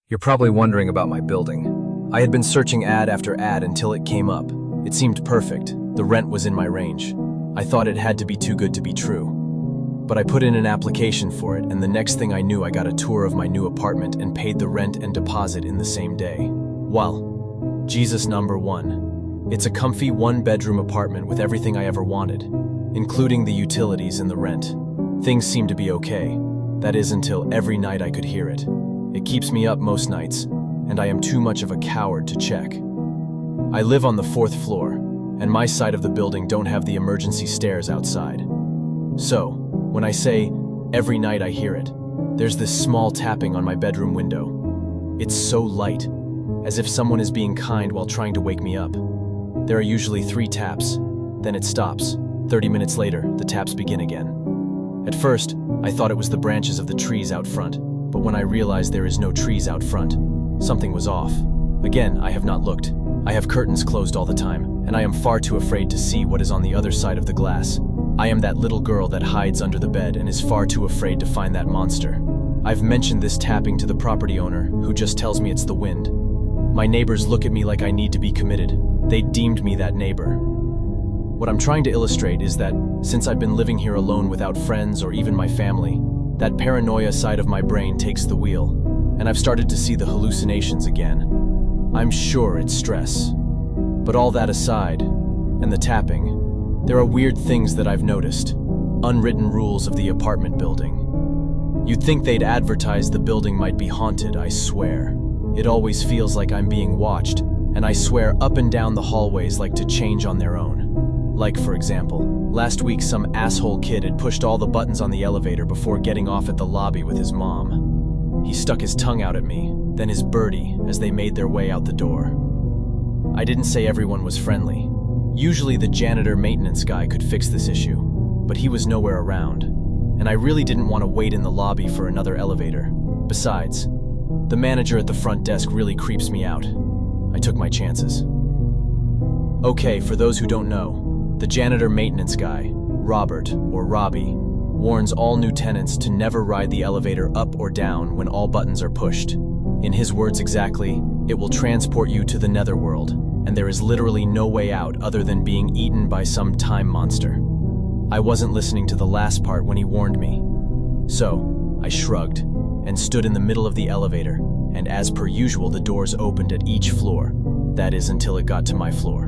You're probably wondering about my building. I had been searching ad after ad until it came up. It seemed perfect. The rent was in my range. I thought it had to be too good to be true. But I put in an application for it, and the next thing I knew, I got a tour of my new apartment and paid the rent and deposit in the same day. Well, Jesus number one. It's a comfy one-bedroom apartment with everything I ever wanted, including the utilities and the rent. Things seemed to be okay. That is, until every night I could hear it. It keeps me up most nights, and I am too much of a coward to check. I live on the 4th floor, and my side of the building don't have the emergency stairs outside. So, when I say, every night I hear it, there's this small tapping on my bedroom window. It's so light, as if someone is being kind while trying to wake me up. There are usually 3 taps, then it stops. 30 minutes later, the taps begin again. At first, I thought it was the branches of the trees out front, but when I realized there is no trees out front, something was off. Again, I have not looked. I have curtains closed all the time, and I am far too afraid to see what is on the other side of the glass. I am that little girl that hides under the bed and is far too afraid to find that monster. I've mentioned this tapping to the property owner, who just tells me it's the wind. My neighbors look at me like I need to be committed. They deemed me that neighbor. What I'm trying to illustrate is that, since I've been living here alone without friends or even my family, that paranoia side of my brain takes the wheel, and I've started to see the hallucinations again. I'm sure it's stress. But all that aside, and the tapping, there are weird things that I've noticed. Unwritten rules of the apartment building. You'd think they'd advertise the building might be haunted, I swear. It always feels like I'm being watched, and I swear up and down the hallways like to change on their own. Like, for example, last week some asshole kid had pushed all the buttons on the elevator before getting off at the lobby with his mom. He stuck his tongue out at me, then his birdie, as they made their way out the door. I didn't say everyone was friendly. Usually the janitor maintenance guy could fix this issue, but he was nowhere around, and I really didn't want to wait in the lobby for another elevator. Besides, the manager at the front desk really creeps me out. I took my chances. Okay, for those who don't know, the janitor maintenance guy, Robert, or Robbie, warns all new tenants to never ride the elevator up or down when all buttons are pushed. In his words exactly, it will transport you to the netherworld, and there is literally no way out other than being eaten by some time monster. I wasn't listening to the last part when he warned me. So, I shrugged, and stood in the middle of the elevator, and as per usual the doors opened at each floor. That is until it got to my floor.